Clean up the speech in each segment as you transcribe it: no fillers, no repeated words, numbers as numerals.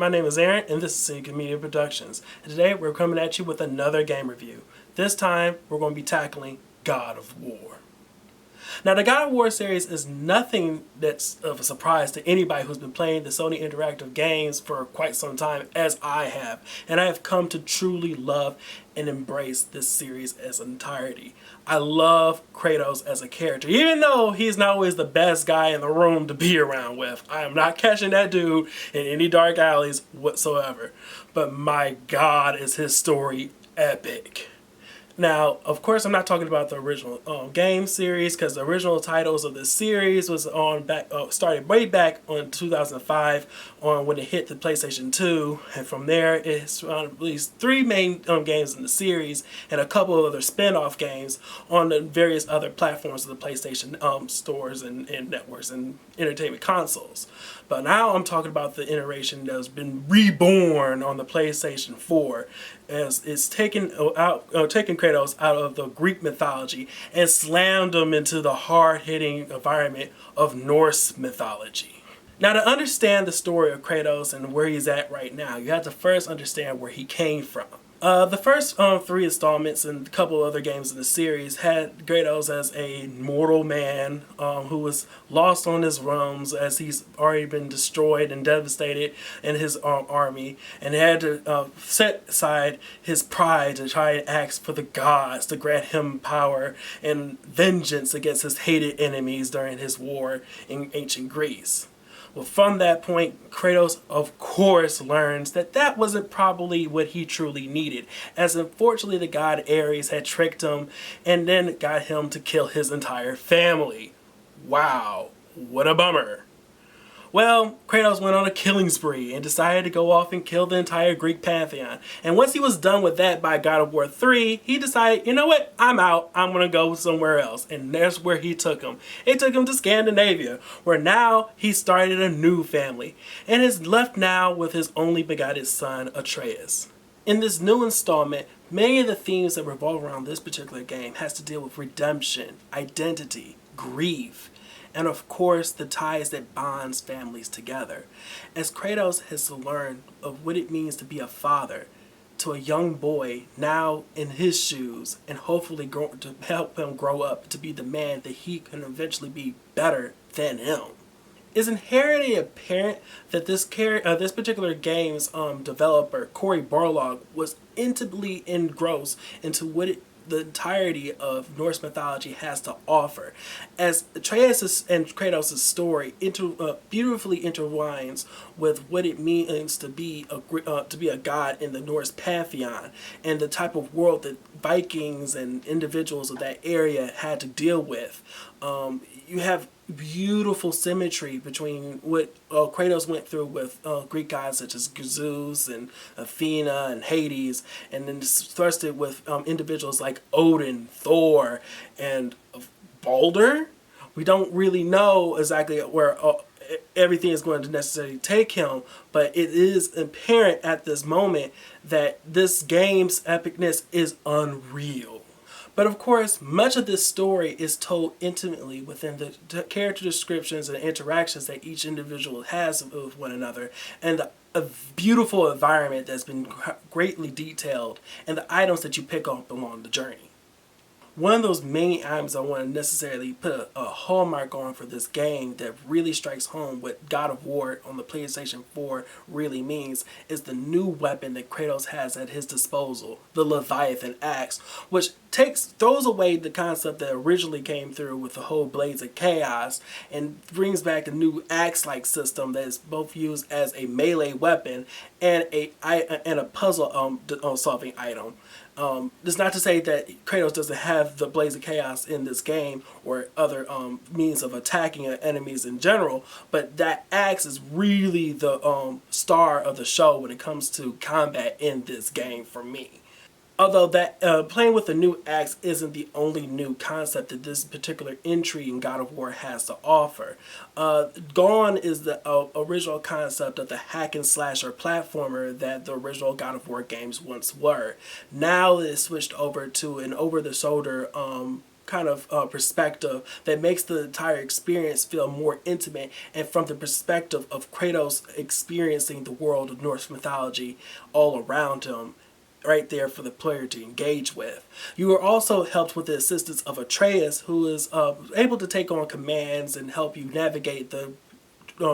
my name is Aaron and this is Sync Media Productions. And today we're coming at you with another game review. This time we're going to be tackling God of War. Now the God of War series is nothing that's of a surprise to anybody who's been playing the Sony Interactive games for quite some time, as I have. And I have come to truly love and embrace this series as an entirety. I love Kratos as a character, even though he's not always the best guy in the room to be around with. I am not catching that dude in any dark alleys whatsoever. But my God, is his story epic. Now, of course, I'm not talking about the original game series, because the original titles of the series was started way back on 2005 when it hit the PlayStation 2, and from there it's released 3 main games in the series and a couple of other spin-off games on the various other platforms of the PlayStation stores and networks and entertainment consoles. But now I'm talking about the iteration that has been reborn on the PlayStation 4, as it's taken Kratos out of the Greek mythology and slammed him into the hard-hitting environment of Norse mythology. Now, to understand the story of Kratos and where he's at right now, you have to first understand where he came from. The first 3 installments and a couple other games in the series had Kratos as a mortal man who was lost on his realms, as he's already been destroyed and devastated in his army, and had to set aside his pride to try and ask for the gods to grant him power and vengeance against his hated enemies during his war in ancient Greece. Well, from that point, Kratos, of course, learns that that wasn't probably what he truly needed, as unfortunately the god Ares had tricked him and then got him to kill his entire family. Wow, what a bummer. Well, Kratos went on a killing spree and decided to go off and kill the entire Greek pantheon. And once he was done with that by God of War 3, he decided, you know what, I'm out, I'm going to go somewhere else. And that's where he took him. It took him to Scandinavia, where now he started a new family and is left now with his only begotten son, Atreus. In this new installment, many of the themes that revolve around this particular game has to deal with redemption, identity, grief, and of course the ties that bonds families together, as Kratos has to learn of what it means to be a father to a young boy now in his shoes, and hopefully to help him grow up to be the man that he can eventually be better than him. It's inherently apparent that this particular game's developer, Cory Barlog, was intimately engrossed into what the entirety of Norse mythology has to offer, as Atreus and Kratos' story beautifully intertwines with what it means to be a god in the Norse pantheon and the type of world that Vikings and individuals of that area had to deal with. You have beautiful symmetry between what Kratos went through with Greek gods such as Zeus and Athena and Hades, and then thrusted with individuals like Odin, Thor, and Balder. We don't really know exactly where everything is going to necessarily take him, but it is apparent at this moment that this game's epicness is unreal. But of course, much of this story is told intimately within the character descriptions and interactions that each individual has with one another, and a beautiful environment that's been greatly detailed, and the items that you pick up along the journey. One of those main items I want to necessarily put a hallmark on for this game that really strikes home what God of War on the PlayStation 4 really means is the new weapon that Kratos has at his disposal, the Leviathan Axe, which throws away the concept that originally came through with the whole Blades of Chaos and brings back a new axe-like system that is both used as a melee weapon and a puzzle solving item. It's not to say that Kratos doesn't have the Blades of Chaos in this game or other means of attacking enemies in general, but that axe is really the star of the show when it comes to combat in this game for me. Although that playing with the new axe isn't the only new concept that this particular entry in God of War has to offer. Gone is the original concept of the hack and slasher platformer that the original God of War games once were. Now it's switched over to an over-the-shoulder kind of perspective that makes the entire experience feel more intimate, and from the perspective of Kratos experiencing the world of Norse mythology all around him, right there for the player to engage with. You are also helped with the assistance of Atreus, who is able to take on commands and help you navigate the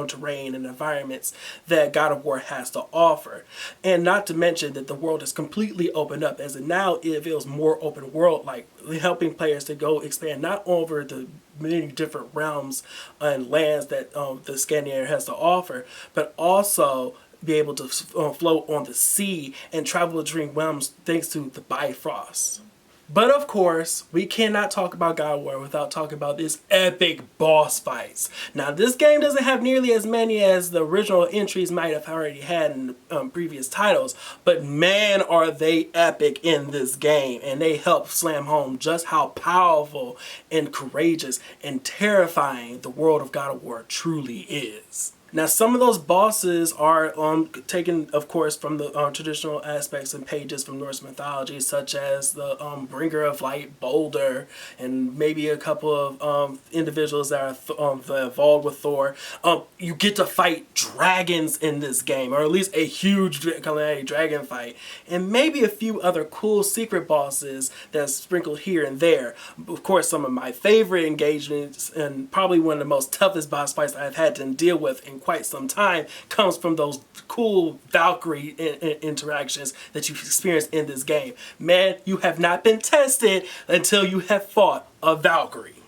terrain and environments that God of War has to offer. And not to mention that the world is completely opened up, as now it feels more open world, like helping players to go expand not over the many different realms and lands that the Scandinavia has to offer, but also be able to float on the sea and travel between realms thanks to the Bifrost. But of course, we cannot talk about God of War without talking about these epic boss fights. Now, this game doesn't have nearly as many as the original entries might have already had in previous titles, but man, are they epic in this game, and they help slam home just how powerful and courageous and terrifying the world of God of War truly is. Now, some of those bosses are taken, of course, from the traditional aspects and pages from Norse mythology, such as the Bringer of Light, Balder, and maybe a couple of individuals that are involved with Thor. You get to fight dragons in this game, or at least a huge dragon fight, and maybe a few other cool secret bosses that's sprinkled here and there. Of course, some of my favorite engagements, and probably one of the most toughest boss fights I've had to deal with in quite some time, comes from those cool Valkyrie interactions that you've experienced in this game. Man, you have not been tested until you have fought a Valkyrie.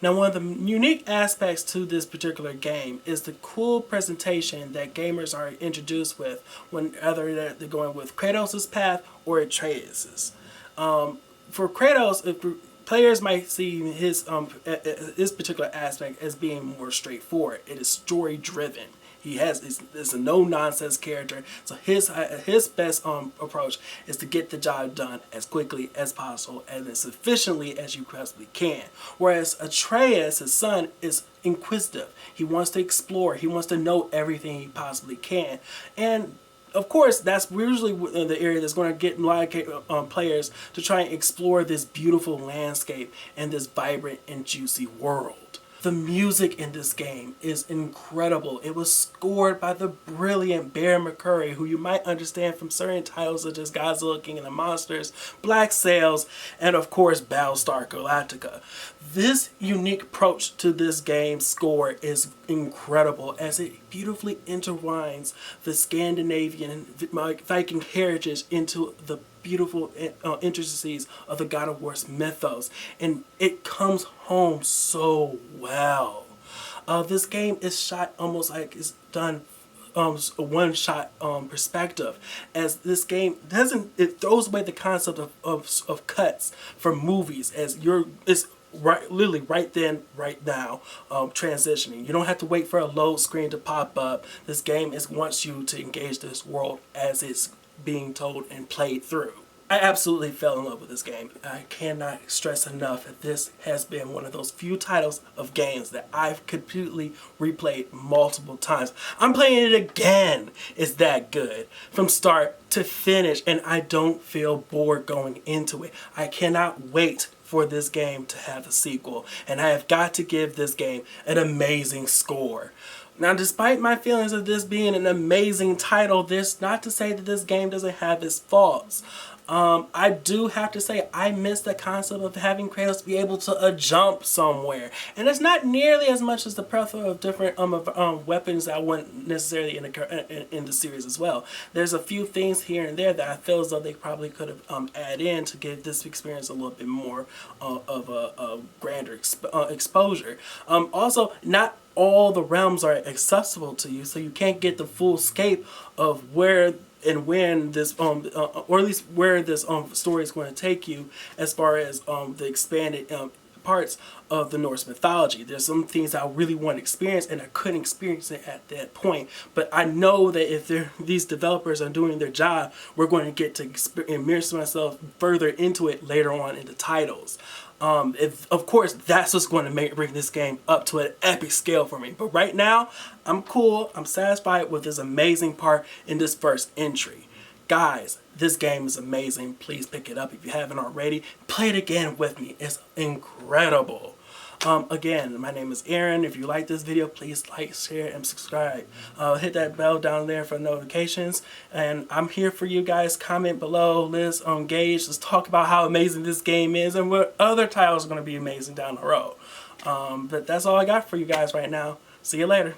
Now, one of the unique aspects to this particular game is the cool presentation that gamers are introduced with whenever they're going with Kratos' path or Atreus'. For Kratos, players might see his particular aspect as being more straightforward. It is story driven. Is a no nonsense character, so his best approach is to get the job done as quickly as possible and as efficiently as you possibly can. Whereas Atreus, his son, is inquisitive. He wants to explore. He wants to know everything he possibly can, and of course, that's usually the area that's going to get a lot of players to try and explore this beautiful landscape and this vibrant and juicy world. The music in this game is incredible. It was scored by the brilliant Bear McCreary, who you might understand from certain titles such as Godzilla, King of the Monsters, Black Sails, and of course Battlestar Galactica. This unique approach to this game's score is incredible, as it beautifully intertwines the Scandinavian Viking heritage into the beautiful intricacies of the God of War's mythos, and it comes home so well. This game is shot almost like it's done a one-shot perspective, as this game it throws away the concept of cuts from movies, as it's literally right then, right now, transitioning. You don't have to wait for a load screen to pop up. This game wants you to engage this world as it's being told and played through. I absolutely fell in love with this game. I cannot stress enough that this has been one of those few titles of games that I've completely replayed multiple times. I'm playing it again. It's that good from start to finish, and I don't feel bored going into it. I cannot wait for this game to have a sequel, and I have got to give this game an amazing score. Now, despite my feelings of this being an amazing title, this not to say that this game doesn't have its faults. I do have to say I miss the concept of having Kratos be able to jump somewhere, and it's not nearly as much as the plethora of different weapons that I want necessarily in the series as well. There's a few things here and there that I feel as though they probably could have added in to give this experience a little bit more of a grander exposure. Also, not all the realms are accessible to you, so you can't get the full scape of where and when this or at least where this story is going to take you, as far as the expanded parts of the Norse mythology. There's some things I really want to experience, and I couldn't experience it at that point. But I know that if these developers are doing their job, we're going to get to immerse myself further into it later on in the titles. Of course, that's what's going to bring this game up to an epic scale for me. But right now, I'm cool. I'm satisfied with this amazing part in this first entry. Guys, This game is amazing. Please pick it up if you haven't already. Play it again with me. It's incredible. Again, my name is Aaron. If you like this video, please like, share, and subscribe. Hit that bell down there for notifications. And I'm here for you guys. Comment below. Let's engage. Let's talk about how amazing this game is and what other titles are going to be amazing down the road. But that's all I got for you guys right now. See you later.